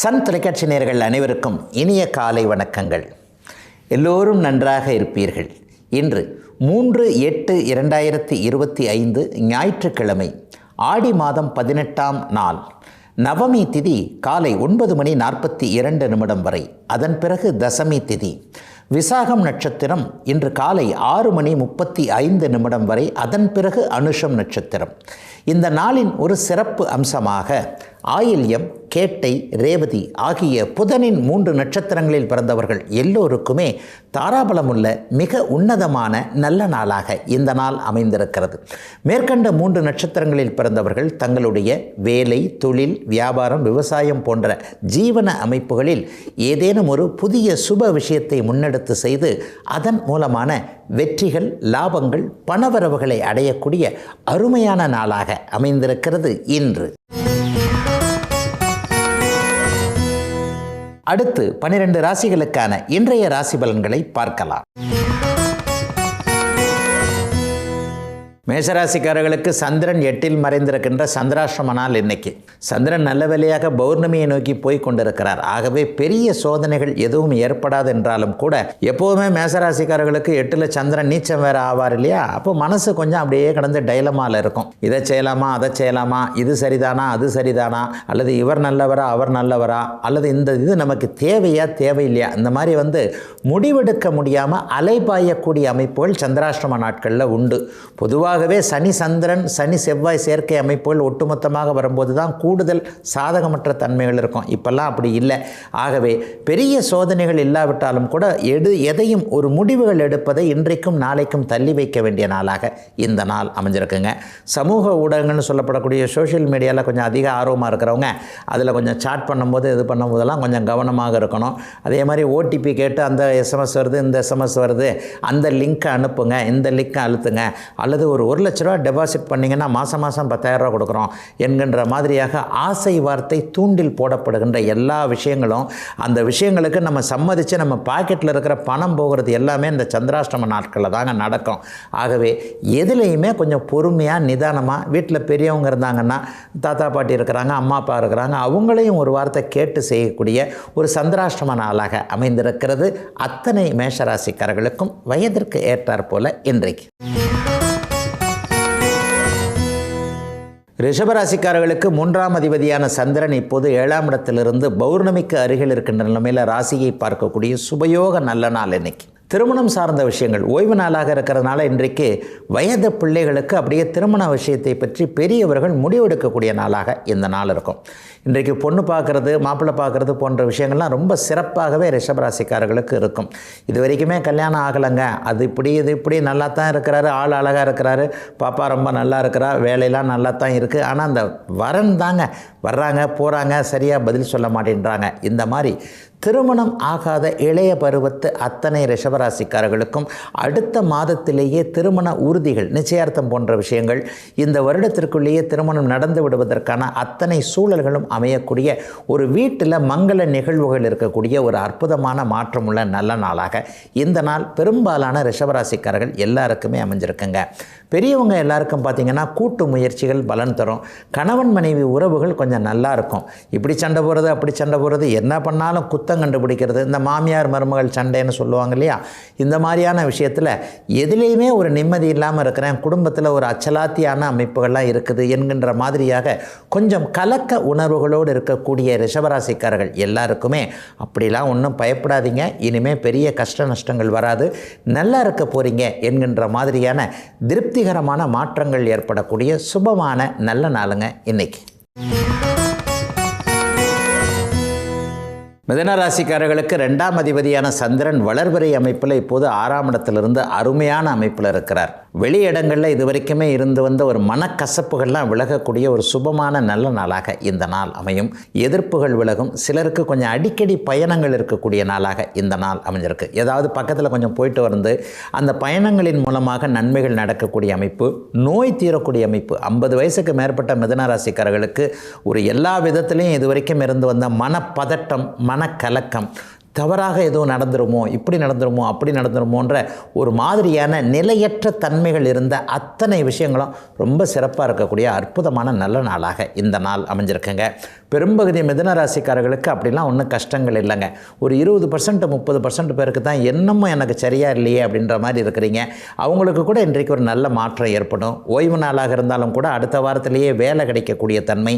Sun தொலைக்காட்சி நேயர்கள் அனைவருக்கும் இனிய காலை வணக்கங்கள். எல்லோரும் நன்றாக இருப்பீர்கள். இன்று 3/8/2025 ஞாயிற்றுக்கிழமை, ஆடி மாதம் 18ஆம் நாள், நவமி திதி காலை 9:42 வரை. அதன் பிறகு தசமி திதி. விசாகம் நட்சத்திரம் இன்று காலை 6:35 வரை. அதன் பிறகு அனுஷம் நட்சத்திரம். இந்த நாளின் ஒரு சிறப்பு அம்சமாக ஆயில்யம், கேட்டை, ரேவதி ஆகிய புதனின் 3 நட்சத்திரங்களில் பிறந்தவர்கள் எல்லோருக்குமே தாராபலமுள்ள மிக உன்னதமான நல்ல நாளாக இந்த நாள் அமைந்திருக்கிறது. மேற்கண்ட 3 நட்சத்திரங்களில் பிறந்தவர்கள் தங்களுடைய வேலை, தொழில், வியாபாரம், விவசாயம் போன்ற ஜீவன அமைப்புகளில் ஏதேனும் ஒரு புதிய சுப விஷயத்தை முன்னெடுத்து செய்து அதன் மூலமான வெற்றிகள், லாபங்கள், பணவரவுகளை அடையக்கூடிய அருமையான நாளாக அமைந்திருக்கிறது இன்று. அடுத்து 12 ராசிகளுக்கான இன்றைய ராசி பலன்களை பார்க்கலாம். மேஷராசிக்காரர்களுக்கு சந்திரன் 8இல் மறைந்திருக்கின்ற சந்திராஷ்டம நாள் இன்னைக்கு. சந்திரன் நல்ல வேளையாக பௌர்ணமியை நோக்கி போய் கொண்டிருக்கிறார். ஆகவே பெரிய சோதனைகள் எதுவும் ஏற்படாது என்றாலும் கூட எப்போதுமே மேஷராசிக்காரர்களுக்கு 8ல் சந்திரன் நீச்சம் வேற ஆவார் இல்லையா? அப்போ மனசு கொஞ்சம் அப்படியே கடந்து டைலமாவில் இருக்கும். இதை செய்யலாமா, அதை செய்யலாமா, இது சரிதானா, அது சரிதானா, அல்லது இவர் நல்லவரா, அவர் நல்லவரா, அல்லது இந்த இது நமக்கு தேவையா, தேவையில்லையா, இந்த மாதிரி முடிவெடுக்க முடியாமல் அலைபாயக்கூடிய அமைப்புகள் சந்திராஷ்டம நாட்களில் உண்டு. பொதுவாகவே சனி சந்திரன், சனி செவ்வாய் சேர்க்கை அமைப்புகள் ஒட்டுமொத்தமாக வரும்போது தான் கூடுதல் சாதகமற்ற தன்மைகள் இருக்கும். இப்பெல்லாம் அப்படி இல்லை. ஆகவே பெரிய சோதனைகள் இல்லாவிட்டாலும் கூட எதையும் ஒரு முடிவுகள் எடுப்பதை இன்றைக்கும் நாளைக்கும் தள்ளி வைக்க வேண்டிய நாளாக இந்த நாள் அமைஞ்சிருக்குங்க. சமூக ஊடகங்கள்னு சொல்லப்படக்கூடிய சோஷியல் மீடியாவில் கொஞ்சம் அதிக ஆர்வமாக இருக்கிறவங்க அதில் கொஞ்சம் சாட் பண்ணும்போது இது பண்ணும்போதெல்லாம் கொஞ்சம் கவனமாக இருக்கணும். அதே மாதிரி ஓடிபி கேட்டு அந்த எஸ்எம்எஸ் வருது, இந்த எஸ்எம்எஸ் வருது, அந்த லிங்க்கை அனுப்புங்க, இந்த லிங்க்கை அழுத்துங்க, அல்லது ஒரு 1 லட்ச ரூபா டெபாசிட் பண்ணிங்கன்னா மாதம் 10,000 ரூபா கொடுக்குறோம் என்கின்ற மாதிரியாக ஆசை வார்த்தை தூண்டில் போடப்படுகின்ற எல்லா விஷயங்களும், அந்த விஷயங்களுக்கு நம்ம சம்மதித்து நம்ம பாக்கெட்டில் இருக்கிற பணம் போகிறது எல்லாமே இந்த சந்திராஷ்டம நாட்களில் தாங்க நடக்கும். ஆகவே எதுலேயுமே கொஞ்சம் பொறுமையாக, நிதானமாக, வீட்டில் பெரியவங்க இருந்தாங்கன்னா, தாத்தா பாட்டி இருக்கிறாங்க, அம்மா அப்பா இருக்கிறாங்க, அவங்களையும் ஒரு வார்த்தை கேட்டு செய்யக்கூடிய ஒரு சந்திராஷ்டம நாளாக அமைந்திருக்கிறது அத்தனை மேஷராசிக்காரர்களுக்கும் வயதிற்கு ஏற்றாற் போல இன்றைக்கு. ரிஷபராசிக்காரர்களுக்கு 3ஆம் அதிபதியான சந்திரன் இப்போது 7ஆம் இடத்திலிருந்து பௌர்ணமிக்கு அருகில் இருக்கின்ற நிலைமையில் ராசியை பார்க்கக்கூடிய சுபயோக நல்ல நாள் இன்னைக்கு. திருமணம் சார்ந்த விஷயங்கள் ஓய்வு நாளாக இருக்கிறதுனால இன்றைக்கு வயது பிள்ளைகளுக்கு அப்படியே திருமண விஷயத்தை பற்றி பெரியவர்கள் முடிவெடுக்கக்கூடிய நாளாக இந்த நாள் இருக்கும். இன்றைக்கு பொண்ணு பார்க்குறது, மாப்பிள்ளை பார்க்குறது போன்ற விஷயங்கள்லாம் ரொம்ப சிறப்பாகவே ரிஷபராசிக்காரர்களுக்கு இருக்கும். இது வரைக்குமே கல்யாணம் ஆகலைங்க, அது இப்படி இது இப்படி நல்லா தான் இருக்கிறாரு, ஆள் அழகாக இருக்கிறாரு, பாப்பா ரொம்ப நல்லா இருக்கிறா, வேலையெல்லாம் நல்லா தான் இருக்குது, ஆனால் அந்த வரன் தாங்க வர்றாங்க போகிறாங்க, சரியாக பதில் சொல்ல மாட்டேன்றாங்க. இந்த மாதிரி திருமணம் ஆகாத இளைய பருவத்து அத்தனை ரிஷபராசிக்காரர்களுக்கும் அடுத்த மாதத்திலேயே திருமண உறுதிகள், நிச்சயார்த்தம் போன்ற விஷயங்கள், இந்த வருடத்திற்குள்ளேயே திருமணம் நடந்து விடுவதற்கான அத்தனை சூழல்களும் அமையக்கூடிய ஒரு வீட்டில் மங்கள நிகழ்வுகள் இருக்கக்கூடிய ஒரு அற்புதமான மாற்றமுள்ள நல்ல நாளாக இந்த நாள் பெரும்பாலான ரிஷபராசிக்காரர்கள் எல்லாருக்குமே அமைஞ்சிருக்குங்க. பெரியவங்க எல்லாருக்கும் பார்த்திங்கன்னா கூட்டு முயற்சிகள் பலன் தரும். கணவன் மனைவி உறவுகள் கொஞ்சம் நல்லா இருக்கும். இப்படி சண்டை போகிறது, அப்படி சண்டை போகிறது, என்ன பண்ணாலும் குத்தம் கண்டுபிடிக்கிறது, இந்த மாமியார் மருமகள் சண்டைன்னு சொல்லுவாங்க இல்லையா? இந்த மாதிரியான விஷயத்தில் எதுலேயுமே ஒரு நிம்மதி இல்லாமல் இருக்கிறேன், குடும்பத்தில் ஒரு அச்சலாத்தியான அமைப்புகள்லாம் இருக்குது என்கின்ற மாதிரியாக கொஞ்சம் கலக்க உணர்வுகளோடு இருக்கக்கூடிய ரிஷபராசிக்காரர்கள் எல்லாருக்குமே அப்படிலாம் ஒன்றும் பயப்படாதீங்க, இனிமேல் பெரிய கஷ்ட நஷ்டங்கள் வராது, நல்லா இருக்க போகிறீங்க என்கின்ற மாதிரியான திருப்திகரமான மாற்றங்கள் ஏற்படக்கூடிய சுபமான நல்ல நாளுங்க இன்னைக்கு. மிதுன ராசிக்காரர்களுக்கு 2ஆம் அதிபதியான சந்திரன் வளர்பிறை அமைப்பில் இப்போது 6ஆம் இடத்திலிருந்து அருமையான அமைப்பில் இருக்கிறார். வெளி இடங்களில் இதுவரைக்குமே இருந்து வந்த ஒரு மனக்கசப்புகள்லாம் விலகக்கூடிய ஒரு சுபமான நல்ல நாளாக இந்த நாள் அமையும். எதிர்ப்புகள் விலகும். சிலருக்கு கொஞ்சம் அடிக்கடி பயணங்கள் இருக்கக்கூடிய நாளாக இந்த நாள் அமைஞ்சிருக்கு. ஏதாவது பக்கத்தில் கொஞ்சம் போயிட்டு வந்து அந்த பயணங்களின் மூலமாக நன்மைகள் நடக்கக்கூடிய அமைப்பு, நோய் தீரக்கூடிய அமைப்பு. 50 வயசுக்கு மேற்பட்ட மிதுன ராசிக்காரர்களுக்கு ஒரு எல்லா விதத்திலையும் இதுவரைக்கும் இருந்து வந்த மனப்பதட்டம், மனக்கலக்கம், தவறாக எதுவும் நடந்துருமோ, இப்படி நடந்துருமோ, அப்படி நடந்துருமோன்ற ஒரு மாதிரியான நிலையற்ற தன்மைகள் இருந்த அத்தனை விஷயங்களும் ரொம்ப சிறப்பாக இருக்கக்கூடிய அற்புதமான நல்ல நாளாக இந்த நாள் அமைஞ்சிருக்குங்க. பெரும்பகுதி மிதுன ராசிக்காரர்களுக்கு அப்படிலாம் ஒன்றும் கஷ்டங்கள் இல்லைங்க. ஒரு 20% 30% பேருக்கு தான் என்னமும் எனக்கு சரியாக இல்லையே அப்படின்ற மாதிரி இருக்கிறீங்க. அவங்களுக்கு கூட இன்றைக்கு ஒரு நல்ல மாற்றம் ஏற்படும். ஓய்வு நாளாக இருந்தாலும் கூட அடுத்த வாரத்திலேயே வேலை கிடைக்கக்கூடிய தன்மை,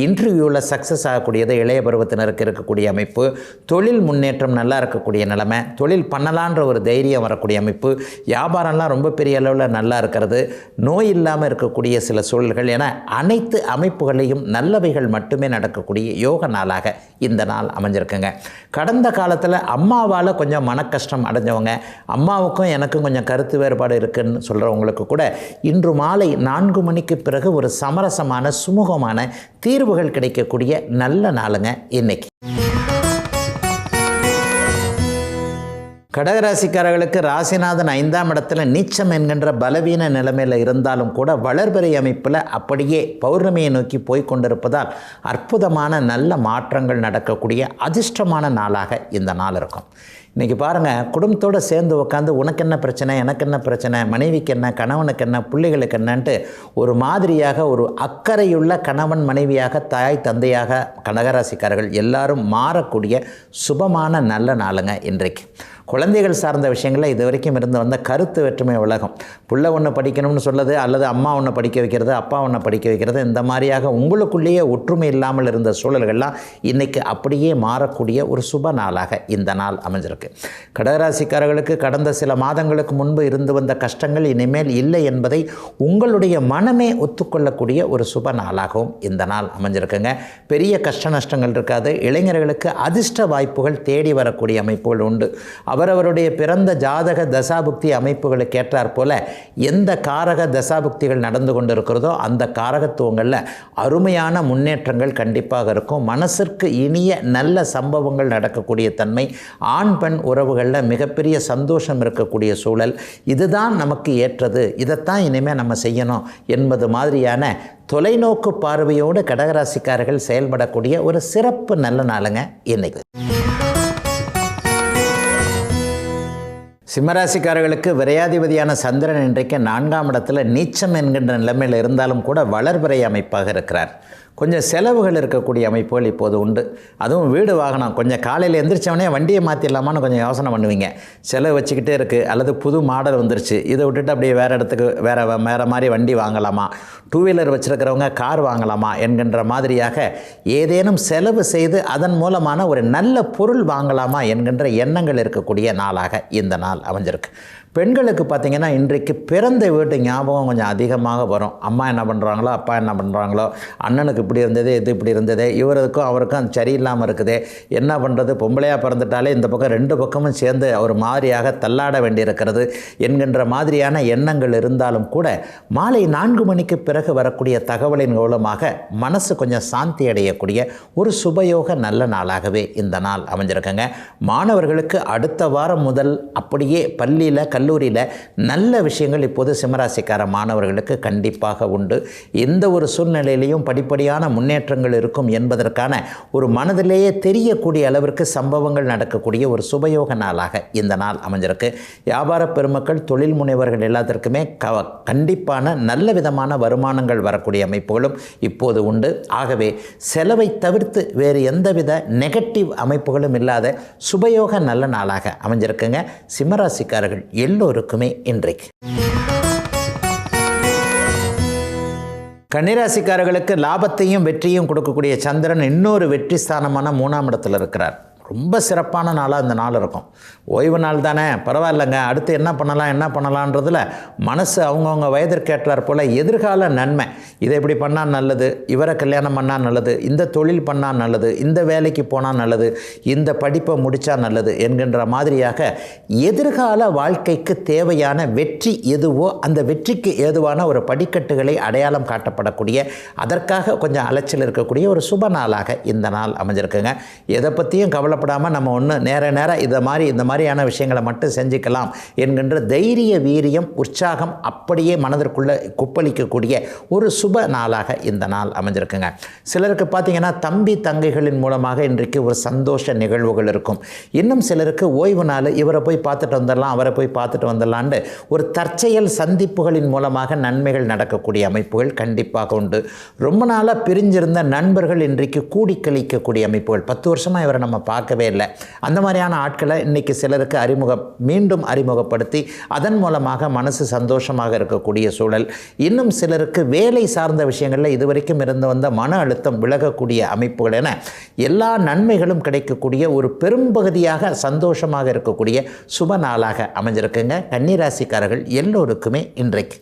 இன்டர்வியூவில் சக்ஸஸ் ஆகக்கூடியது இளைய பருவத்தினருக்கு இருக்கக்கூடிய அமைப்பு, தொழில் முன்னேற்றம் நல்லா இருக்கக்கூடிய நிலைமை, தொழில் பண்ணலான்ற ஒரு தைரியம் வரக்கூடிய அமைப்பு, வியாபாரம்லாம் ரொம்ப பெரிய அளவில் நல்லா இருக்கிறது, நோய் இல்லாமல் இருக்கக்கூடிய சில சூழல்கள் என அனைத்து அமைப்புகளையும் நல்லவைகள் மட்டுமே நடக்கக்கூடிய யோக நாளாக இந்த நாள் அமைஞ்சிருக்குங்க. கடந்த காலத்தில் அம்மாவால் கொஞ்சம் மன கஷ்டம் அடைஞ்சவங்க, அம்மாவுக்கும் எனக்கும் கொஞ்சம் கருத்து வேறுபாடு இருக்குன்னு சொல்கிறவங்களுக்கு கூட இன்று மாலை 4 மணிக்கு பிறகு ஒரு சமரசமான சுமூகமான தீர்வுகள் கிடைக்கக்கூடிய நல்ல நாளுங்க இன்னைக்கு. கடகராசிக்காரர்களுக்கு ராசிநாதன் 5ஆம் இடத்துல நீச்சம் என்கின்ற பலவீன நிலைமையில் இருந்தாலும் கூட வளர்பிறை அமைப்பில் அப்படியே பௌர்ணமியை நோக்கி போய்கொண்டிருப்பதால் அற்புதமான நல்ல மாற்றங்கள் நடக்கக்கூடிய அதிர்ஷ்டமான நாளாக இந்த நாள் இருக்கும். இன்றைக்கி பாருங்கள், குடும்பத்தோடு சேர்ந்து உட்காந்து உனக்கு என்ன பிரச்சனை, எனக்கு என்ன பிரச்சனை, மனைவிக்கு என்ன, கணவனுக்கு என்ன, பிள்ளைகளுக்கு என்னன்ட்டு ஒரு மாதிரியாக ஒரு அக்கறையுள்ள கணவன் மனைவியாக தாய் தந்தையாக கடகராசிக்காரர்கள் எல்லாரும் மாறக்கூடிய சுபமான நல்ல நாளுங்க இன்றைக்கு. குழந்தைகள் சார்ந்த விஷயங்களில் இது வரைக்கும் இருந்து வந்த கருத்து வேற்றுமை உலகம், புள்ள ஒன்று படிக்கணும்னு சொல்லுது அல்லது அம்மா ஒன்று படிக்க வைக்கிறது, அப்பா ஒன்று படிக்க வைக்கிறது, இந்த மாதிரியாக உங்களுக்குள்ளேயே ஒற்றுமை இல்லாமல் இருந்த சூழல்கள்லாம் இன்றைக்கி அப்படியே மாறக்கூடிய ஒரு சுப நாளாக இந்த நாள் அமைஞ்சிருக்கு. கடகராசிக்காரர்களுக்கு கடந்த சில மாதங்களுக்கு முன்பு இருந்து வந்த கஷ்டங்கள் இனிமேல் இல்லை என்பதை உங்களுடைய மனமே ஒத்துக்கொள்ளக்கூடிய ஒரு சுப நாளாகவும் இந்த நாள் அமைஞ்சிருக்குங்க. பெரிய கஷ்ட நஷ்டங்கள் இருக்காது. இளைஞர்களுக்கு அதிர்ஷ்ட வாய்ப்புகள் தேடி வரக்கூடிய அமைப்புகள் உண்டு. அவரவருடைய பிறந்த ஜாதக தசாபுக்தி அமைப்புகளுக்கு ஏற்றாற் போல எந்த காரக தசாபுக்திகள் நடந்து கொண்டு இருக்கிறதோ அந்த காரகத்துவங்களில் அருமையான முன்னேற்றங்கள் கண்டிப்பாக இருக்கும். மனசிற்கு இனிய நல்ல சம்பவங்கள் நடக்கக்கூடிய தன்மை, ஆண் பெண் உறவுகளில் மிகப்பெரிய சந்தோஷம் இருக்கக்கூடிய சூழல், இதுதான் நமக்கு ஏற்றது, இதைத்தான் இனிமேல் நம்ம செய்யணும் என்பது மாதிரியான தொலைநோக்கு பார்வையோடு கடகராசிக்காரர்கள் செயல்படக்கூடிய ஒரு சிறப்பு நல்ல நாளுங்க இன்னைக்கு. சிம்மராசிக்காரர்களுக்கு விரையாதிபதியான சந்திரன் இன்றைக்கு 4ஆம் இடத்துல நீச்சம் என்கின்ற நிலைமையில் இருந்தாலும் கூட வளர்பிறை அமைப்பாக இருக்கிறார். கொஞ்சம் செலவுகள் இருக்கக்கூடிய அமைப்புகள் இப்போது உண்டு. அதுவும் வீடு வாகனம், கொஞ்சம் காலையில் எந்திரிச்சவனே வண்டியை மாற்றிடலாமான்னு கொஞ்சம் யோசனை பண்ணுவீங்க. செலவு வச்சுக்கிட்டே இருக்குது, அல்லது புது மாடல் வந்துருச்சு, இதை விட்டுட்டு அப்படியே வேறு இடத்துக்கு வேறு மாதிரி வண்டி வாங்கலாமா, 2 வீலர் வச்சுருக்கிறவங்க கார் வாங்கலாமா என்கின்ற மாதிரியாக ஏதேனும் செலவு செய்து அதன் மூலமான ஒரு நல்ல பொருள் வாங்கலாமா என்கின்ற எண்ணங்கள் இருக்கக்கூடிய நாளாக இந்த நாள் அமைஞ்சிருக்கு. பெண்களுக்கு பார்த்திங்கன்னா இன்றைக்கு பிறந்த வீட்டு ஞாபகம் கொஞ்சம் அதிகமாக வரும். அம்மா என்ன பண்ணுறாங்களோ, அப்பா என்ன பண்ணுறாங்களோ, அண்ணனுக்கு இப்படி இருந்தது, இது இப்படி இருந்தது, இவருக்கும் அவருக்கும் அது சரியில்லாமல் இருக்குது, என்ன பண்ணுறது, பொம்பளையாக பிறந்துட்டாலே இந்த பக்கம் 2 பக்கமும் சேர்ந்து ஒரு மாதிரியாக தள்ளாட வேண்டியிருக்கிறது என்கின்ற மாதிரியான எண்ணங்கள் இருந்தாலும் கூட மாலை 4 மணிக்கு பிறகு வரக்கூடிய தகவலின் மூலமாக மனசு கொஞ்சம் சாந்தி அடையக்கூடிய ஒரு சுபயோக நல்ல நாளாகவே இந்த நாள் அமைஞ்சிருக்குங்க. மாணவர்களுக்கு அடுத்த வாரம் முதல் அப்படியே பள்ளியில் கல்லூரியில் நல்ல விஷயங்கள் இப்போது சிம்மராசிக்கார மாணவர்களுக்கு கண்டிப்பாக உண்டு. எந்த ஒரு சூழ்நிலையிலையும் படிப்படியான முன்னேற்றங்கள் இருக்கும் என்பதற்கான ஒரு மனதிலேயே தெரியக்கூடிய அளவிற்கு சம்பவங்கள் நடக்கக்கூடிய ஒரு சுபயோக நாளாக இந்த நாள் அமைஞ்சிருக்கு. வியாபார பெருமக்கள், தொழில் முனைவர்கள் எல்லாத்திற்குமே கண்டிப்பான நல்ல விதமான வருமானங்கள் வரக்கூடிய அமைப்புகளும் இப்போது உண்டு. ஆகவே செலவை தவிர்த்து வேறு எந்தவித நெகட்டிவ் அமைப்புகளும் இல்லாத சுபயோக நல்ல நாளாக அமைஞ்சிருக்குங்க சிம்மராசிக்காரர்கள் எல்லோருக்குமே இன்றைக்கு. கன்னிராசிக்காரர்களுக்கு லாபத்தையும் வெற்றியும் கொடுக்கக்கூடிய சந்திரன் இன்னொரு வெற்றி ஸ்தானமான 3ஆம் இடத்துல இருக்கிறார். ரொம்ப சிறப்பான நாளாக இந்த நாள் இருக்கும். ஓய்வு நாள் தானே, பரவாயில்லைங்க, அடுத்து என்ன பண்ணலான்றதில் மனசு அவங்கவுங்க வயதிற்கேற்றார் போல் எதிர்கால நன்மை, இதை இப்படி பண்ணால் நல்லது, இவரை கல்யாணம் பண்ணால் நல்லது, இந்த தொழில் பண்ணால் நல்லது, இந்த வேலைக்கு போனால் நல்லது, இந்த படிப்பை முடித்தா நல்லது என்கின்ற மாதிரியாக எதிர்கால வாழ்க்கைக்கு தேவையான வெற்றி எதுவோ அந்த வெற்றிக்கு ஏதுவான ஒரு படிக்கட்டுகளை அடையாளம் காட்டப்படக்கூடிய, அதற்காக கொஞ்சம் அலைச்சல் இருக்கக்கூடிய ஒரு சுப நாளாக இந்த நாள் அமைஞ்சிருக்குங்க. எதை பற்றியும் கவலை கவலைப்படாமல் நம்ம ஒன்று நேர இந்த மாதிரியான விஷயங்களை மட்டும் செஞ்சுக்கலாம் என்கின்ற தைரிய வீரியம் உற்சாகம் அப்படியே மனதிற்குள்ளே குப்பளிக்கக்கூடிய ஒரு சுப நாளாக இந்த நாள் அமைஞ்சிருக்குங்க. சிலருக்கு பார்த்திங்கன்னா தம்பி தங்கைகளின் மூலமாக இன்றைக்கு ஒரு சந்தோஷ நிகழ்வுகள் இருக்கும். இன்னும் சிலருக்கு ஓய்வு நாள் இவரை போய் பார்த்துட்டு வந்துடலாம் அவரை போய் பார்த்துட்டு வந்துடலான்னு ஒரு தற்செயல் சந்திப்புகளின் மூலமாக நன்மைகள் நடக்கக்கூடிய அமைப்புகள் கண்டிப்பாக உண்டு. ரொம்ப நாளாக பிரிஞ்சிருந்த நண்பர்கள் இன்றைக்கு கூடி கழிக்கக்கூடிய அமைப்புகள், 10 வருஷமாக இவரை நம்ம பார்க்கவே இல்லை, அந்த மாதிரியான ஆட்களை இன்றைக்கி சிலருக்கு மீண்டும் அறிமுகப்படுத்தி அதன் மூலமாக மனசு சந்தோஷமாக இருக்கக்கூடிய சூழல். இன்னும் சிலருக்கு வேலை சார்ந்த விஷயங்களில் இதுவரைக்கும் இருந்து வந்த மன அழுத்தம் விலகக்கூடிய அமைப்புகள் என எல்லா நன்மைகளும் கிடைக்கக்கூடிய ஒரு பெரும்பகுதியாக சந்தோஷமாக இருக்கக்கூடிய சுப நாளாக அமைஞ்சிருக்குங்க. கன்னிராசிக்காரர்கள் எல்லோருக்குமே இன்றைக்கு.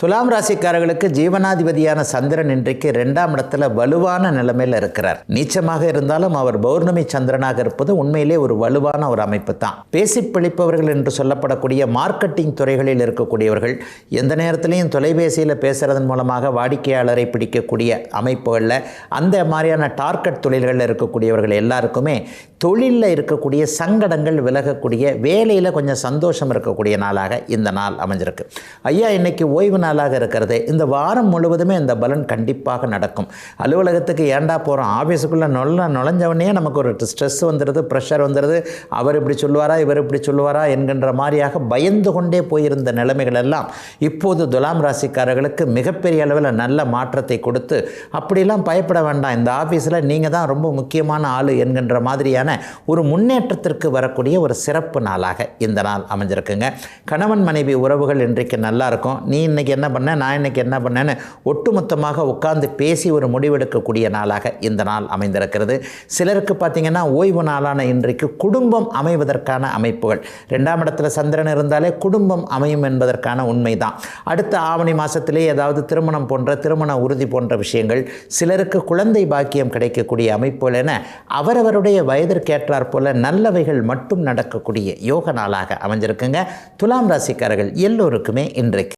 துலாம் ராசிக்காரர்களுக்கு ஜீவனாதிபதியான சந்திரன் இன்றைக்கு 2ஆம் இடத்துல வலுவான நிலைமையில் இருக்கிறார். நீச்சமாக இருந்தாலும் அவர் பௌர்ணமி சந்திரனாக இருப்பது உண்மையிலே ஒரு வலுவான ஒரு அமைப்பு தான். பேசி பிழைப்பவர்கள் என்று சொல்லப்படக்கூடிய மார்க்கெட்டிங் துறைகளில் இருக்கக்கூடியவர்கள் எந்த நேரத்திலையும் தொலைபேசியில் பேசுறதன் மூலமாக வாடிக்கையாளரை பிடிக்கக்கூடிய அமைப்புகளில் அந்த மாதிரியான டார்கெட் தொழில்களில் இருக்கக்கூடியவர்கள் எல்லாருக்குமே தொழிலில் இருக்கக்கூடிய சங்கடங்கள் விலகக்கூடிய, வேலையில் கொஞ்சம் சந்தோஷம் இருக்கக்கூடிய நாளாக இந்த நாள் அமைஞ்சிருக்கு. ஐயா இன்னைக்கு ஓய்வு நாளாக இருக்கிறது. இந்த வாரம் முழுவதுமே இந்த பலன் கண்டிப்பாக நடக்கும். அலுவலகத்துக்கு ஏண்டா போகிறோம், ஆஃபீஸுக்குள்ளே நுழைஞ்சவனே நமக்கு ஒரு ஸ்ட்ரெஸ் வந்துடுது, ப்ரெஷர் வந்துடுது, அவர் இப்படி சொல்லுவாரா இவர் இப்படி சொல்லுவாரா என்கின்ற மாதிரியாக பயந்து கொண்டே போயிருந்த நிலைமைகள் எல்லாம் இப்போது துலாம் ராசிக்காரர்களுக்கு மிகப்பெரிய அளவில் நல்ல மாற்றத்தை கொடுத்து, அப்படிலாம் பயப்பட வேண்டாம், இந்த ஆஃபீஸில் நீங்கள் தான் ரொம்ப முக்கியமான ஆள் என்கின்ற மாதிரியான ஒரு முன்னேற்றத்திற்கு வரக்கூடிய ஒரு சிறப்பு நாளாக இந்த நாள் அமைஞ்சிருக்குங்க. கணவன் மனைவி உறவுகள் இன்றைக்கு நல்லா இருக்கும். நீ இன்னைக்கு என்ன பண்ண, நான் இன்னைக்கு என்ன பண்ணேன்னு ஒட்டுமொத்தமாக உட்கார்ந்து பேசி ஒரு முடிவெடுக்கக்கூடிய நாளாக இந்த நாள் அமைந்திருக்கிறது. சிலருக்கு பார்த்திங்கன்னா ஓய்வு நாளான இன்றைக்கு குடும்பம் அமைவதற்கான அமைப்புகள், 2ஆம் இடத்துல சந்திரன் இருந்தாலே குடும்பம் அமையும் என்பதற்கான உண்மைதான். அடுத்த ஆவணி மாதத்திலே ஏதாவது திருமணம் போன்ற திருமண உறுதி போன்ற விஷயங்கள், சிலருக்கு குழந்தை பாக்கியம் கிடைக்கக்கூடிய அமைப்புகள் என அவரவருடைய வயதிற்கேற்றாற் போல நல்லவைகள் மட்டும் நடக்கக்கூடிய யோக நாளாக அமைஞ்சிருக்குங்க. துலாம் ராசிக்காரர்கள் எல்லோருக்குமே இன்றைக்கு.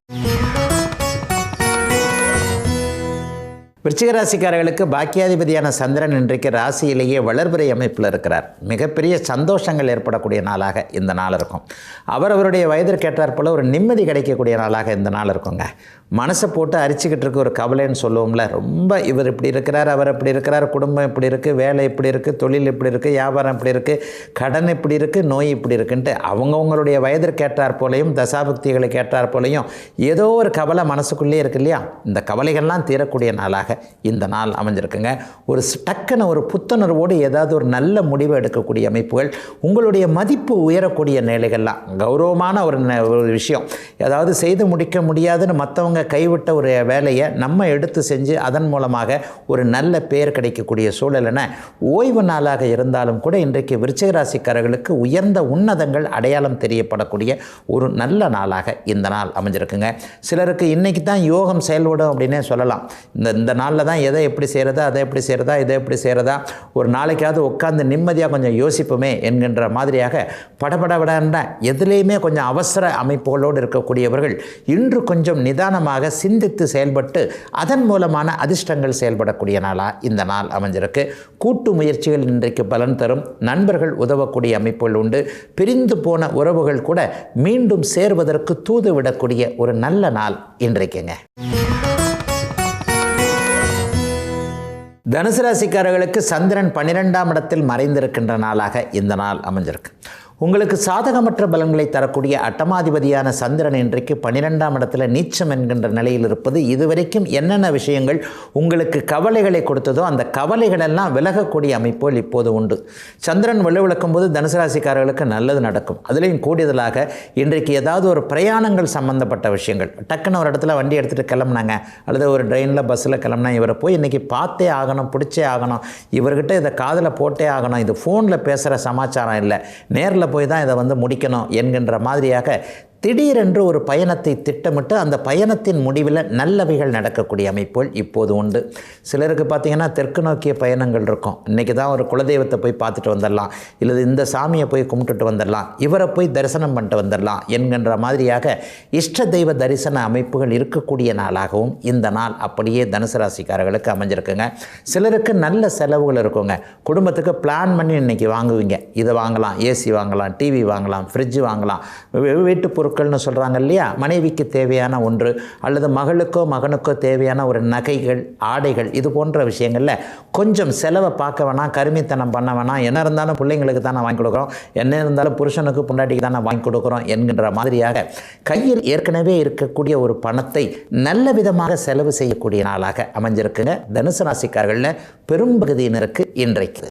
விருச்சிக ராசிக்காரர்களுக்கு பாக்கியாதிபதியான சந்திரன் இன்றைக்கு ராசியிலேயே வளர்பிறை அமைப்பில் இருக்கிறார். மிகப்பெரிய சந்தோஷங்கள் ஏற்படக்கூடிய நாளாக இந்த நாள் இருக்கும். அவரவருடைய வயதிற்கேற்றாற் போல ஒரு நிம்மதி கிடைக்கக்கூடிய நாளாக இந்த நாள் இருக்குங்க. மனசை போட்டு அரிச்சிக்கிட்டு இருக்க ஒரு கவலைன்னு சொல்லுவோம்ல, ரொம்ப இவர் இப்படி இருக்கிறார், அவர் இப்படி இருக்கிறார், குடும்பம் இப்படி இருக்குது, வேலை இப்படி இருக்குது, தொழில் இப்படி இருக்குது, வியாபாரம் இப்படி இருக்குது, கடன் இப்படி இருக்குது, நோய் இப்படி இருக்குன்ட்டு அவங்கவுங்களுடைய வயதிற்கேற்றாற் போலையும் தசாபக்திகளுக்கு ஏற்றாற் போலையும் ஏதோ ஒரு கவலை மனசுக்குள்ளே இருக்கு இல்லையா, இந்த கவலைகள்லாம் தீரக்கூடிய நாளாக இந்த நாள் அமைஞ்சிருக்குங்க. ஒரு டக்குன்னு ஒரு புத்துணர்வோடு ஏதாவது ஒரு நல்ல முடிவு எடுக்கக்கூடிய அமைப்புகள், உங்களுடைய மதிப்பு உயரக்கூடிய நிலைகள்லாம், கௌரவமான ஒரு விஷயம், ஏதாவது செய்து முடிக்க முடியாதுன்னு மற்றவங்க கைவிட்ட ஒரு வேலையை நம்ம எடுத்து செஞ்சு அதன் மூலமாக ஒரு நல்ல பெயர் கிடைக்கக்கூடிய சூழலென ஓய்வு நாளாக இருந்தாலும் கூட இன்றைக்கு விருச்சிக ராசிக்காரர்களுக்கு உயர்ந்த உன்னதங்கள் அடையாளம் தெரியப்படக்கூடிய ஒரு நல்ல நாளாக இந்த நாள் அமைஞ்சிருக்குங்க. சிலருக்கு இன்றைக்கி தான் யோகம் செயல்படும் அப்படின்னே சொல்லலாம். இந்த நாளில் தான் எதை எப்படி செய்கிறதா, அதை எப்படி செய்கிறதா, இதை எப்படி செய்கிறதா, ஒரு நாளைக்காவது உட்காந்து நிம்மதியாக கொஞ்சம் யோசிப்போமே என்கின்ற மாதிரியாக படபடபடன்ற எதுலேயுமே கொஞ்சம் அவசர அமைப்புகளோடு இருக்கக்கூடியவர்கள் இன்று கொஞ்சம் நிதானமாக சிந்தித்து செயல்பட்டு அதன் மூலமான அதிர்ஷ்டங்கள் செயல்படக்கூடிய நாளாக இந்த நாள் அமைஞ்சிருக்கு. கூட்டு முயற்சிகள் இன்றைக்கு பலன் தரும். நண்பர்கள் உதவக்கூடிய அமைப்புகள் உண்டு. பிரிந்து போன உறவுகள் கூட மீண்டும் சேர்வதற்கு தூது விடக்கூடிய ஒரு நல்ல நாள் இன்றைக்குங்க. தனுசு ராசிக்காரர்களுக்கு சந்திரன் 12ஆம் இடத்தில் மறைந்திருக்கின்ற நாளாக இந்த நாள் அமைஞ்சிருக்கு. உங்களுக்கு சாதகமற்ற பலன்களை தரக்கூடிய அட்டமாதிபதியான சந்திரன் இன்றைக்கு 12ஆம் இடத்துல நீச்சம் என்கின்ற நிலையில் இருப்பது இதுவரைக்கும் என்னென்ன விஷயங்கள் உங்களுக்கு கவலைகளை கொடுத்ததோ அந்த கவலைகளெல்லாம் விலகக்கூடிய அமைப்புகள் இப்போது உண்டு. சந்திரன் விளக்கும் போது தனுசு ராசிக்காரர்களுக்கு நல்லது நடக்கும். அதுலேயும் கூடுதலாக இன்றைக்கு ஏதாவது ஒரு பிரயாணங்கள் சம்பந்தப்பட்ட விஷயங்கள், டக்குன்னு ஒரு இடத்துல வண்டி எடுத்துகிட்டு கிளம்புனாங்க, அல்லது ஒரு ட்ரெயினில் பஸ்ஸில் கிளம்புனா இவரை போய் இன்றைக்கி பார்த்தே ஆகணும், பிடிச்சே ஆகணும், இவர்கிட்ட இதை காதில் போட்டே ஆகணும், இது ஃபோனில் பேசுகிற சமாச்சாரம் இல்லை, நேரில் போய் தான் இதை முடிக்கணும் என்கின்ற மாதிரியாக திடீரென்று ஒரு பயணத்தை திட்டமிட்டு அந்த பயணத்தின் முடிவில் நல்லவைகள் நடக்கக்கூடிய அமைப்புகள் இப்போது உண்டு. சிலருக்கு பார்த்திங்கன்னா தெற்கு நோக்கிய பயணங்கள் இருக்கும். இன்றைக்கி தான் ஒரு குலதெய்வத்தை போய் பார்த்துட்டு வந்துடலாம், இல்லை இந்த சாமியை போய் கும்பிட்டுட்டு வந்துடலாம், இவரை போய் தரிசனம் பண்ணிட்டு வந்துடலாம் என்கின்ற மாதிரியாக இஷ்ட தெய்வ தரிசன அமைப்புகள் இருக்கக்கூடிய நாளாகவும் இந்த நாள் அப்படியே தனுசு ராசிக்காரர்களுக்கு அமைஞ்சிருக்குங்க. சிலருக்கு நல்ல செலவுகள் இருக்குங்க. குடும்பத்துக்கு பிளான் பண்ணி இன்றைக்கி வாங்குவீங்க, இதை வாங்கலாம், ஏசி வாங்கலாம், டிவி வாங்கலாம், ஃப்ரிட்ஜ் வாங்கலாம், வீட்டு பொருட்கள்னு சொல்கிறாங்க இல்லையா, மனைவிக்கு தேவையான ஒன்று அல்லது மகளுக்கோ மகனுக்கோ தேவையான ஒரு நகைகள், ஆடைகள், இது போன்ற விஷயங்களில் கொஞ்சம் செலவை பார்க்க வேணாம், கருமித்தனம் பண்ண வேணாம். என்ன இருந்தாலும் பிள்ளைங்களுக்கு தான் வாங்கி கொடுக்குறோம், என்ன இருந்தாலும் புருஷனுக்கு பொண்டாட்டிக்கு தான் வாங்கி கொடுக்குறோம் என்கின்ற மாதிரியாக கையில் ஏற்கனவே இருக்கக்கூடிய ஒரு பணத்தை நல்ல விதமாக செலவு செய்யக்கூடிய நாளாக அமைஞ்சிருக்குங்க தனுசு ராசிக்காரர்களில் பெரும்பகுதியினருக்கு இன்றைக்கு.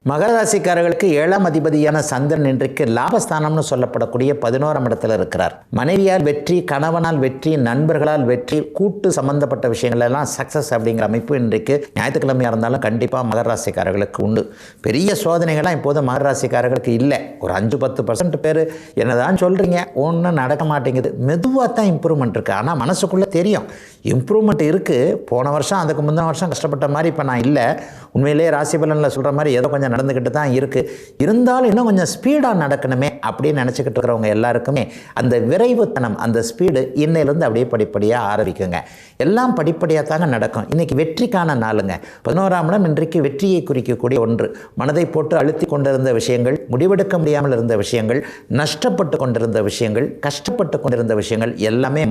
மகர ராசிக்காரர்களுக்கு 7ஆம் அதிபதியான சந்திரன் இன்றைக்கு லாபஸ்தானம்னு சொல்லப்படக்கூடிய 11ஆம் இடத்துல இருக்கிறார். மனைவியால் வெற்றி, கணவனால் வெற்றி, நண்பர்களால் வெற்றி, கூட்டு சம்பந்தப்பட்ட விஷயங்கள் எல்லாம் சக்ஸஸ் அப்படிங்கிற அமைப்பு இன்றைக்கு ஞாயிற்றுக்கிழமையாக இருந்தாலும் கண்டிப்பாக மகர ராசிக்காரர்களுக்கு உண்டு. பெரிய சோதனைகள்லாம் இப்போது மகர ராசிக்காரர்களுக்கு இல்லை. ஒரு 5-10% பேர் என்னதான் சொல்கிறீங்க, ஒன்றும் நடக்க மாட்டேங்குது, மெதுவாக தான் இம்ப்ரூவ்மெண்ட் இருக்குது. ஆனால் மனசுக்குள்ளே தெரியும் இம்ப்ரூவ்மெண்ட் இருக்குது. போன வருஷம் அதுக்கு முந்தின வருஷம் கஷ்டப்பட்ட மாதிரி இப்போ நான் இல்லை. உண்மையிலேயே ராசி பலனில் சொல்கிற மாதிரி ஏதோ கொஞ்சம் நடந்துக்கிட்டு தான் இருக்குது. இருந்தாலும் இன்னும் கொஞ்சம் ஸ்பீடாக நடக்கணுமே அப்படின்னு நினச்சிக்கிட்டு இருக்கிறவங்க எல்லாருக்குமே அந்த விரைவுத்தனம், அந்த ஸ்பீடு இன்னையிலேருந்து அப்படியே படிப்படியாக ஆரம்பிக்குங்க. எல்லாம் படிப்படியாக தாங்க நடக்கும். இன்றைக்கி வெற்றிக்கான நாளுங்க. 11ஆம் இடம் இன்றைக்கு வெற்றியை குறிக்கக்கூடிய ஒன்று. மனதை போட்டு அழுத்தி கொண்டிருந்த விஷயங்கள், முடிவெடுக்க முடியாமல் இருந்த விஷயங்கள், நஷ்டப்பட்டு கொண்டிருந்த விஷயங்கள், கஷ்டப்பட்டு கொண்டிருந்த விஷயங்கள் எல்லாமே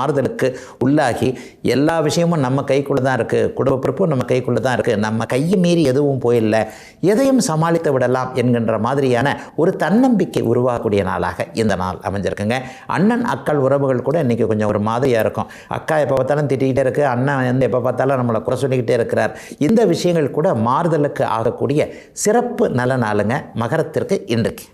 மாறுதலுக்கு உள்ளாகி எல்லா விஷயமும் நம்ம கைக்குள்ளே தான் இருக்குது, குடும்ப பொறுப்பும் நம்ம கைக்குள்ளே தான் இருக்குது, நம்ம கையை மீறி எதுவும் போயில்லை, எதையும் சமாளித்து விடலாம் என்கின்ற மாதிரியான ஒரு தன்னம்பிக்கை உருவாகக்கூடிய நாளாக இந்த நாள் அமைஞ்சிருக்குங்க. அண்ணன் அக்கள் உறவுகள் கூட இன்றைக்கி கொஞ்சம் ஒரு மாதிரியாக இருக்கும். அக்கா எப்போ பார்த்தாலும் திட்டிக்கிட்டே இருக்குது, அண்ணன் வந்து எப்போ பார்த்தாலும் நம்மளை குறை சொல்லிக்கிட்டே இருக்கிறார். இந்த விஷயங்கள் கூட மாறுதலுக்கு ஆகக்கூடிய சிறப்பு நல்ல நாளுங்க மகரத்திற்கு இன்றைக்கு.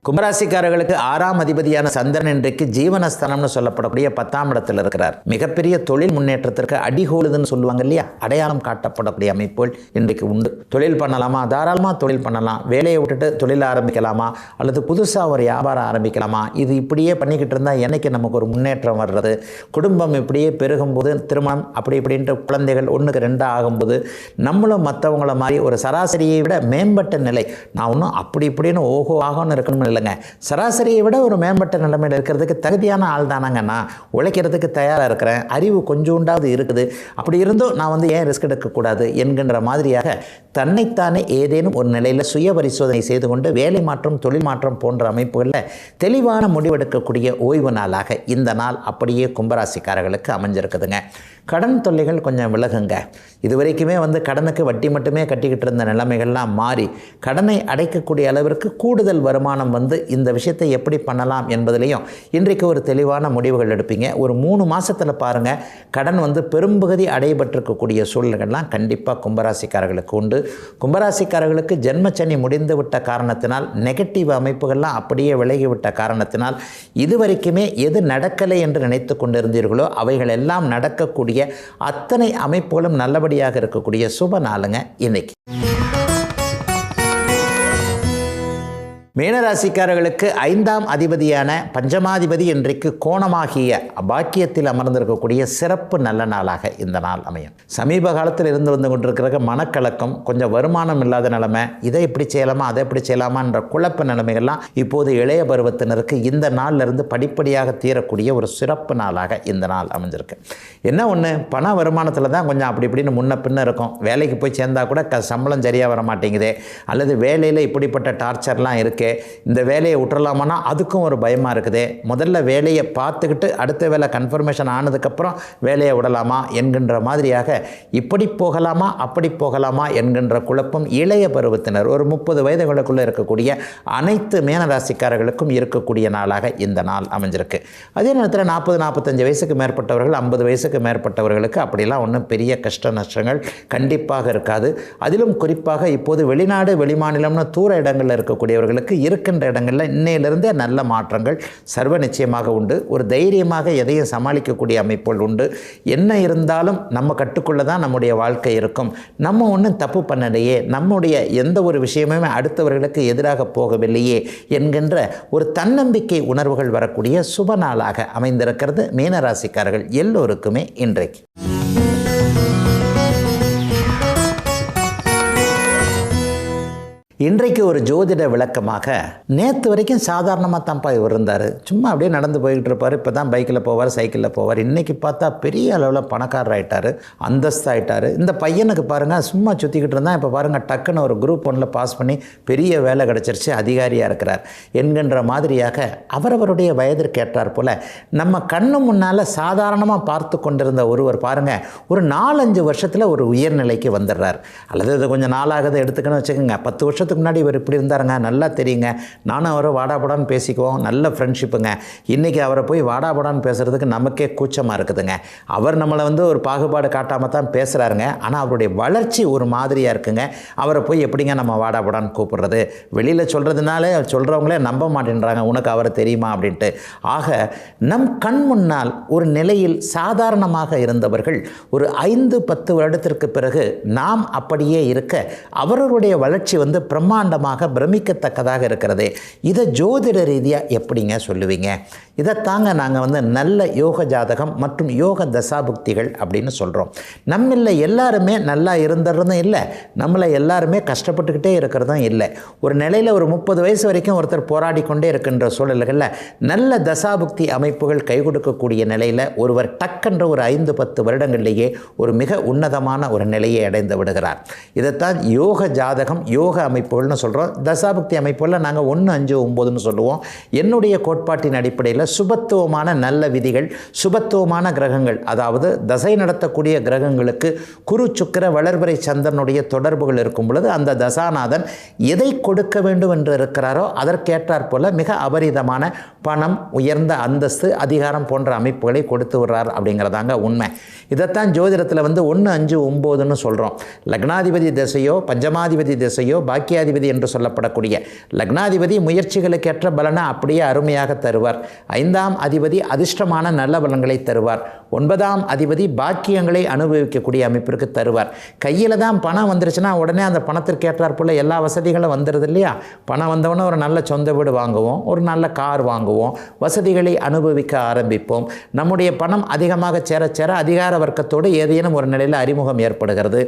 கும்பராசிக்காரர்களுக்கு 6ஆம் அதிபதியான சந்திரன் இன்றைக்கு ஜீவனஸ்தானம்னு சொல்லப்படக்கூடிய 10ஆம் இடத்தில் இருக்கிறார். மிகப்பெரிய தொழில் முன்னேற்றத்திற்கு அடிகோலுதுன்னு சொல்லுவாங்க இல்லையா, அடையாளம் காட்டப்படக்கூடிய அமைப்புகள் இன்றைக்கு உண்டு. தொழில் பண்ணலாமா, தாராளமாக தொழில் பண்ணலாம். வேலையை விட்டுட்டு தொழில் ஆரம்பிக்கலாமா, அல்லது புதுசாக ஒரு வியாபாரம் ஆரம்பிக்கலாமா, இது இப்படியே பண்ணிக்கிட்டு இருந்தால் என்னைக்கு நமக்கு ஒரு முன்னேற்றம் வர்றது, குடும்பம் இப்படியே பெருகும்போது, திருமணம் அப்படி இப்படின்ட்டு குழந்தைகள் 1க்கு 2 ஆகும்போது நம்மளும் மற்றவங்கள மாதிரி ஒரு சராசரியை விட மேம்பட்ட நிலை, நான் ஒன்றும் அப்படி இப்படின்னு ஓஹோ ஆகணும்னு இருக்கணும் இல்லைங்க, சராசரியை விட ஒரு மேம்பட்ட நிலைமையில் இருக்கிறதுக்கு தகுதியான ஆள் தானாங்க. நான் உழைக்கிறதுக்கு தயாராக இருக்கிறேன், அறிவு கொஞ்சோண்டாவது இருக்குது, அப்படி இருந்தும் நான் வந்து ஏன் ரிஸ்க் எடுக்கக்கூடாது என்கின்ற மாதிரியாக தன்னைத்தானே ஏதேனும் ஒரு நிலையில் சுய பரிசோதனை செய்து கொண்டு வேலை மாற்றம், தொழில் மாற்றம் போன்ற அமைப்புகளில் தெளிவான முடிவெடுக்கக்கூடிய ஓய்வு நாளாக இந்த நாள் அப்படியே கும்பராசிக்காரர்களுக்கு அமைஞ்சிருக்குதுங்க. கடன் தொல்லைகள் கொஞ்சம் விலகுங்க. இதுவரைக்குமே வந்து கடனுக்கு வட்டி மட்டுமே கட்டிக்கிட்டு இருந்த நிலைமைகள்லாம் மாறி கடனை அடைக்கக்கூடிய அளவிற்கு கூடுதல் வருமானம் வந்து இந்த விஷயத்தை எப்படி பண்ணலாம் என்பதிலையும் இன்றைக்கு ஒரு தெளிவான முடிவுகள் எடுப்பீங்க. ஒரு 3 மாதத்தில் பாருங்கள், கடன் வந்து பெரும்பகுதி அடைபட்டிருக்கக்கூடிய சூழ்நிலைகள்லாம் கண்டிப்பாக கும்பராசிக்காரர்களுக்கு உண்டு. கும்பராசிக்காரர்களுக்கு ஜென்மச்சனி முடிந்து விட்ட காரணத்தினால், நெகட்டிவ் அமைப்புகள்லாம் அப்படியே விலகிவிட்ட காரணத்தினால், இதுவரைக்குமே எது நடக்கலை என்று நினைத்து கொண்டிருந்தீர்களோ அவைகள் எல்லாம் நடக்கக்கூடிய அத்தனை அமைப்புகளும் நல்லபடியாக இருக்கக்கூடிய சுப நாளுங்க இன்னைக்கு. மீனராசிக்காரர்களுக்கு 5ஆம் அதிபதியான பஞ்சமாதிபதி இன்றைக்கு கோணமாகிய பாக்கியத்தில் அமர்ந்திருக்கக்கூடிய சிறப்பு நல்ல நாளாக இந்த நாள் அமையும். சமீப காலத்தில் இருந்து வந்து கொண்டிருக்கிற மனக்கலக்கம், கொஞ்சம் வருமானம் இல்லாத நிலைமை, இதை எப்படி செய்யலாமா அதை எப்படி செய்யலாமா என்ற குழப்ப நிலைமைகள்லாம் இப்போது இளைய பருவத்தினருக்கு இந்த நாளிலிருந்து படிப்படியாக தீரக்கூடிய ஒரு சிறப்பு நாளாக இந்த நாள் அமைஞ்சிருக்கு. என்ன ஒன்று, பண வருமானத்தில் தான் கொஞ்சம் அப்படி இப்படின்னு முன்ன பின்ன இருக்கும். வேலைக்கு போய் சேர்ந்தால் கூட சம்பளம் சரியாக வர மாட்டேங்குதே, அல்லது வேலையில் இப்படிப்பட்ட டார்ச்சர்லாம் இருக்குது, இந்த வேலையை விட்டுறலாமான்னா அதுக்கும் ஒரு பயமாக இருக்குது. முதல்ல வேலையை பார்த்துக்கிட்டு அடுத்த வேலை கன்ஃபர்மேஷன் ஆனதுக்கப்புறம் வேலையை விடலாமா என்கின்ற மாதிரியாக இப்படி போகலாமா அப்படி போகலாமா என்கின்ற குழப்பம் இளைய பருவத்தினர் ஒரு 30 வயதுகளுக்குள்ளே இருக்கக்கூடிய அனைத்து மீனராசிக்காரர்களுக்கும் இருக்கக்கூடிய நாளாக இந்த நாள் அமைஞ்சிருக்கு. அதே நேரத்தில் 40-45 வயசுக்கு மேற்பட்டவர்கள், 50 வயசுக்கு மேற்பட்டவர்களுக்கு அப்படிலாம் ஒன்றும் பெரிய கஷ்ட நஷ்டங்கள் கண்டிப்பாக இருக்காது. அதிலும் குறிப்பாக இப்போது வெளிநாடு வெளிமாநிலம்னு தூர இடங்களில் இருக்கக்கூடியவர்களுக்கு அவர்களுக்கு இருக்கின்ற இடங்களில் இன்னையிலிருந்தே நல்ல மாற்றங்கள் சர்வ நிச்சயமாக உண்டு. ஒரு தைரியமாக எதையும் சமாளிக்கக்கூடிய அமைப்புகள் உண்டு. என்ன இருந்தாலும் நம்ம கட்டுக்குள்ளே தான் நம்முடைய வாழ்க்கை இருக்கும். நம்ம ஒன்றும் தப்பு பண்ணலையே, நம்முடைய எந்த ஒரு விஷயமுமே அடுத்தவர்களுக்கு எதிராக போகவில்லையே என்கின்ற ஒரு தன்னம்பிக்கை உணர்வுகள் வரக்கூடிய சுப நாளாக அமைந்திருக்கிறது மீனராசிக்காரர்கள் எல்லோருக்குமே இன்றைக்கு. இன்றைக்கு ஒரு ஜோதிட விளக்கமாக, நேற்று வரைக்கும் சாதாரணமாக தான்ப்பா இவர் இருந்தார், சும்மா அப்படியே நடந்து போய்கிட்டு இருப்பார், இப்போ தான் பைக்கில் போவார், சைக்கிளில் போவார். இன்றைக்கி பார்த்தா பெரிய அளவில் பணக்காரர் ஆகிட்டார், அந்தஸ்து ஆகிட்டார். இந்த பையனுக்கு பாருங்கள் சும்மா சுற்றிக்கிட்டு இருந்தால் இப்போ பாருங்கள் டக்குன்னு ஒரு குரூப் 1 பாஸ் பண்ணி பெரிய வேலை கிடச்சிருச்சு, அதிகாரியாக இருக்கிறார் என்கின்ற மாதிரியாக அவரவருடைய வயதிற்கு ஏற்றார் போல் நம்ம கண்ணு முன்னால் சாதாரணமாக பார்த்து கொண்டிருந்த ஒருவர் பாருங்கள் ஒரு 4-5 வருஷத்தில் ஒரு உயர்நிலைக்கு வந்துடுறார். அல்லது இது கொஞ்சம் நாளாகதை எடுத்துக்கணும்னு வச்சுக்கோங்க. 10 வருஷத்துக்கு முன்னாடி இவர் இப்படி இருந்தாருங்க, நல்லா தெரியுங்க, நானும் அவரை வாடாபடான்னு பேசிக்குவோம், நல்ல ஃப்ரெண்ட்ஷிப்புங்க. இன்றைக்கி அவரை போய் வாடாபடான்னு பேசுகிறதுக்கு நமக்கே கூச்சமாக இருக்குதுங்க. அவர் நம்மளை ஒரு பாகுபாடு காட்டாமல் தான் பேசுகிறாருங்க, ஆனால் அவருடைய வளர்ச்சி ஒரு மாதிரியாக இருக்குங்க. அவரை போய் எப்படிங்க நம்ம வாடாபடான்னு கூப்பிடுறது? வெளியில் சொல்கிறதுனால சொல்கிறவங்களே நம்ப மாட்டேன்றாங்க, உனக்கு அவரை தெரியுமா அப்படின்ட்டு. ஆக நம் கண் முன்னால் ஒரு நிலையில் சாதாரணமாக இருந்தவர்கள் ஒரு 5-10 வருடத்திற்கு பிறகு நாம் அப்படியே இருக்க அவர்களுடைய வளர்ச்சி பிரம்மாண்டமாக பிரமிக்கத்தக்கதாக இருக்கிறது. இதை ஜோதிட ரீதியாக எப்படிங்க சொல்லுவீங்க? இதைத்தாங்க நாங்கள் நல்ல யோக ஜாதகம் மற்றும் யோக தசாபுக்திகள் அப்படின்னு சொல்கிறோம். நம்மள எல்லாருமே நல்லா இருந்துறதும் இல்லை, நம்மளை எல்லாருமே கஷ்டப்பட்டுக்கிட்டே இருக்கிறதும் இல்லை. ஒரு நிலையில் ஒரு 30 வயசு வரைக்கும் ஒருத்தர் போராடி கொண்டே இருக்கின்ற சூழல்களில் நல்ல தசாபுக்தி அமைப்புகள் கை கொடுக்கக்கூடிய நிலையில் ஒருவர் டக்கென்ற ஒரு 5-10 வருடங்களிலேயே ஒரு மிக உன்னதமான ஒரு நிலையை அடைந்து விடுகிறார். இதைத்தான் யோக ஜாதகம் யோக அமைப்புகள்னு சொல்கிறோம். தசாபக்தி அமைப்புகளில் நாங்கள் 1, 5, 9ன்னு சொல்லுவோம். என்னுடைய கோட்பாட்டின் அடிப்படையில் சுபத்துவமான நல்ல விதிகள், சுபத்துவமான கிரகங்கள், அதாவது தசை நடத்தக்கூடிய கிரகங்களுக்கு குரு சுக்கிர வளர்பிறை சந்திரனுடைய தொடர்புகள் இருக்கும் பொழுது அந்த தசாநாதன் எதை கொடுக்க வேண்டும் என்று இருக்கிறாரோ அதற்கேற்றாற் போல மிக அபரிதமான பணம், உயர்ந்த அந்தஸ்து, அதிகாரம் போன்ற அமைப்புகளை கொடுத்து விடுறார் அப்படிங்கிறதாங்க உண்மை. இதைத்தான் ஜோதிடத்தில் 1, 5, 9ன்னு சொல்கிறோம். லக்னாதிபதி திசையோ பஞ்சமாதிபதி திசையோ பாக்கியாதிபதி என்று சொல்லப்படக்கூடிய லக்னாதிபதி முயற்சிகளுக்கேற்ற பலனை அப்படியே அருமையாக தருவார். 5ஆம் அதிபதி அதிர்ஷ்டமான நல்ல பலன்களை தருவார். 9ஆம் அதிபதி பாக்கியங்களை அனுபவிக்கக்கூடிய அமைப்பிற்கு தருவார். கையில் தான் பணம் வந்துருச்சுன்னா உடனே அந்த பணத்திற்கு ஏற்றாற் போல் எல்லா வசதிகளும் வந்துடுது இல்லையா? பணம் வந்தவொடனே ஒரு நல்ல சொந்த வீடு வாங்குவோம், ஒரு நல்ல கார் வாங்குவோம், வசதிகளை அனுபவிக்க ஆரம்பிப்போம். நம்முடைய பணம் அதிகமாக சேர சேர அதிகார வர்க்கத்தோடு ஏதேனும் ஒரு நிலையில் அறிமுகம் ஏற்படுகிறது.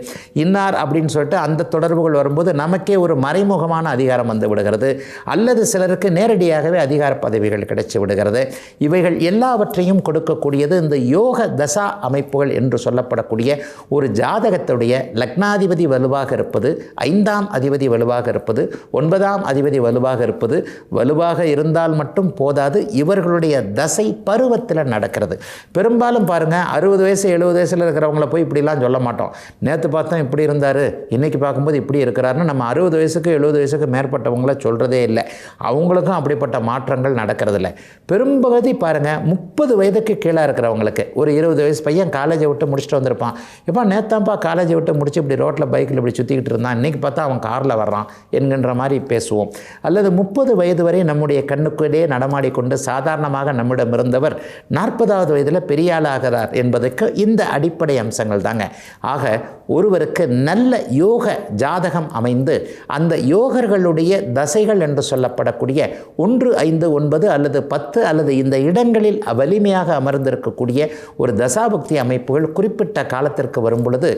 இன்னார் அப்படின்னு சொல்லிட்டு அந்த தொடர்புகள் வரும்போது நமக்கே ஒரு மறைமுகமான அதிகாரம் வந்து விடுகிறது. அல்லது சிலருக்கு நேரடியாகவே அதிகார பதவிகள் கிடைச்சி விடுகிறது. இவைகள் எல்லாவற்றையும் கொடுக்கக்கூடியது இந்த யோக தசா அமைப்புகள் என்று சொல்லப்படக்கூடிய ஒரு ஜாதகத்துடைய லக்னாதிபதி வலுவாக இருப்பது, 5ஆம் அதிபதி வலுவாக இருப்பது, 9ஆம் அதிபதி வலுவாக இருப்பது. வலுவாக இருந்தால் மட்டும் போதாது, இவர்களுடைய தசை பருவத்தில் நடக்கிறது. பெரும்பாலும் பாருங்கள் 60 வயசு 70 வயசில் இருக்கிறவங்கள போய் இப்படிலாம் சொல்ல மாட்டோம். நேற்று பார்த்தோம் இப்படி இருந்தார், இன்றைக்கி பார்க்கும்போது இப்படி இருக்கிறாருன்னு நம்ம 60 வயசுக்கு 70 வயசுக்கு மேற்பட்டவங்கள சொல்கிறதே இல்லை. அவங்களுக்கும் அப்படிப்பட்ட மாற்றங்கள் நடக்கிறதில்ல. பெரும்பகுதி பாருங்கள் 30 வயதுக்கு கீழே இருக்கிறவங்களுக்கு, ஒரு 20 வயசு பையன் காலேஜை விட்டு முடிச்சுட்டு வந்திருப்பான். இப்போ நேத்தான்ப்பா காலேஜை விட்டு முடிச்சு இப்படி ரோட்டில் பைக்கில் இப்படி சுற்றிக்கிட்டு இருந்தான், இன்றைக்கி பார்த்தா அவன் காரில் வர்றான் என்கின்ற மாதிரி பேசுவோம். அல்லது 30 வயது வரை நம்முடைய கண்ணுக்குள்ளே நடமாடிக்கொண்டு சாதாரணமாக நம்மிடம் இருந்தவர் 40வது வயதில் பெரிய ஆளாகிறார் என்பதற்கு இந்த அடிப்படை அம்சங்கள் தாங்க. ஆக ஒருவருக்கு நல்ல யோக ஜாதகம் அமைந்து அந்த யோகர்களுடைய தசைகள் என்று சொல்லப்படக்கூடிய 1, 5, 9 அல்லது 10 அல்லது இந்த இடங்களில் வலிமையாக அமர்ந்திருக்கக்கூடிய ஒரு தசாபக்தி அமைப்புகள் குறிப்பிட்ட காலத்திற்கு வரும் பொழுது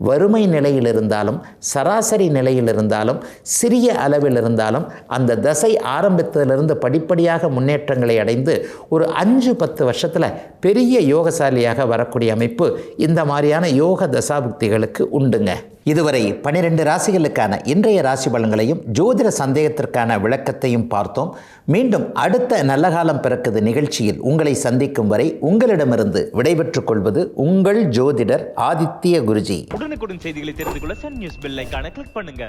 வறுமை நிலையில் இருந்தாலும் சராசரி நிலையில் இருந்தாலும் சிறிய அளவில் இருந்தாலும் அந்த தசை ஆரம்பித்ததிலிருந்து படிப்படியாக முன்னேற்றங்களை அடைந்து ஒரு 5-10 வருஷத்தில் பெரிய யோகசாலியாக வரக்கூடிய அமைப்பு இந்த மாதிரியான யோக தசாபக்திகளுக்கு உண்டுங்க. இதுவரை 12 ராசிகளுக்கான இன்றைய ராசி பலன்களையும் ஜோதிட சந்தேகத்திற்கான விளக்கத்தையும் பார்த்தோம். மீண்டும் அடுத்த நல்ல காலம் பிறக்குது நிகழ்ச்சியில் உங்களை சந்திக்கும் வரை உங்களிடமிருந்து விடைபெற்றுக் கொள்வது உங்கள் ஜோதிடர் ஆதித்ய குருஜி. உடனுக்குடன் செய்திகளை தெரிந்து கொள்ள சன் நியூஸ் பெல் ஐகானை கிளிக் பண்ணுங்க.